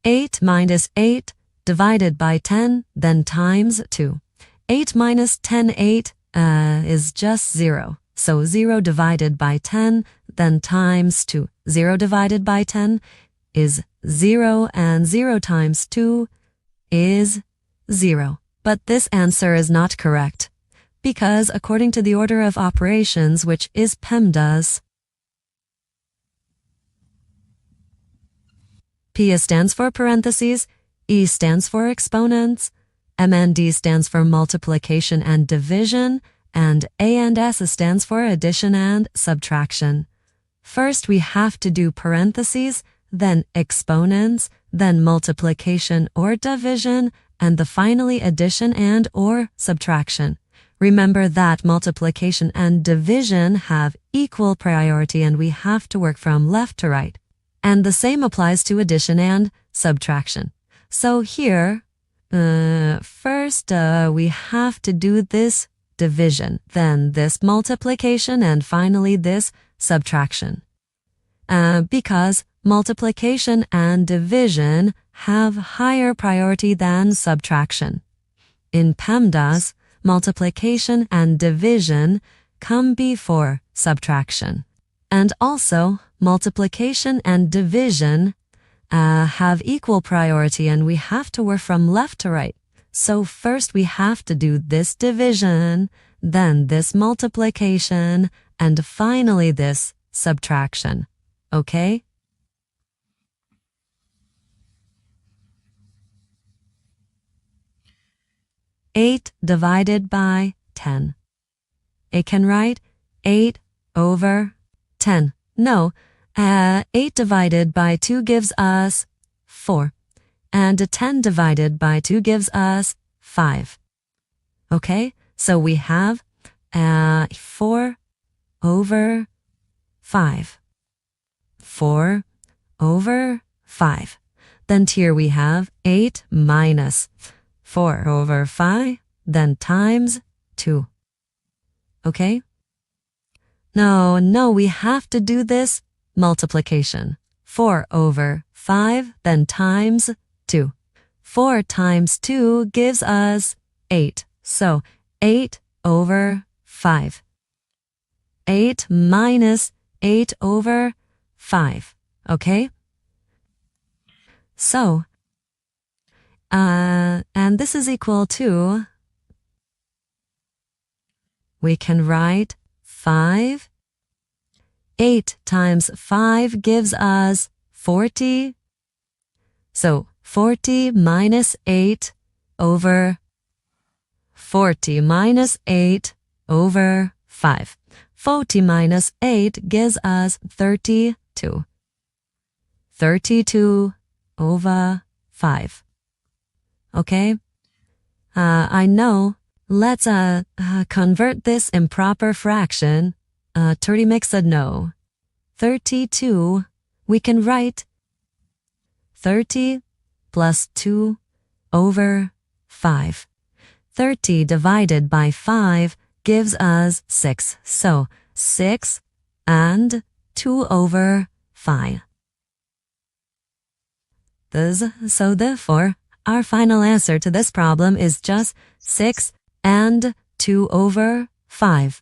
8 minus 8 divided by 10, then times 2. 8 minus 10, 8 is just 0. So 0 divided by 10, then times 2. 0 divided by 10 is 0, and 0 times 2 is 0. But this answer is not correct, because according to the order of operations, which is Pemdas, P stands for parentheses, E stands for exponents, M and D stands for multiplication and division, and A and S stands for addition and subtraction. First, we have to do parentheses, then exponents, then multiplication or division, and the finally addition and or subtraction. Remember that multiplication and division have equal priority, and we have to work from left to right. And the same applies to addition and subtraction. So here, first we have to do this division, then this multiplication, and finally this subtraction. Because multiplication and division have higher priority than subtraction. In Pemdas, multiplication and division come before subtraction. And also, multiplication and division have equal priority, and we have to work from left to right. So first we have to do this division, then this multiplication, and finally this subtraction. Okay? Eight divided by 10. I can write 8 over 10. No, 8 divided by 2 gives us 4. And 10 divided by 2 gives us 5. Okay, so we have 4 over 5. 4 over 5. Then here we have 8 minus 4 over 5, then times 2. Okay? No, we have to do this multiplication. 4 over 5, then times 2. 4 times 2 gives us 8. So 8 over 5. 8 minus 8 over 5. Okay? So, and this is equal to, we can write 5. 8 times 5 gives us 40. So 40 minus 8 over 40 minus 8 over 5. 40 minus 8 gives us 32. 32 over 5. Okay? I know. Let's convert this improper fraction. Turdy said no. 32, we can write 30 plus 2 over 5. 30 divided by 5 gives us 6. So 6 and 2 over 5. So therefore, our final answer to this problem is just 6 and 2 over 5.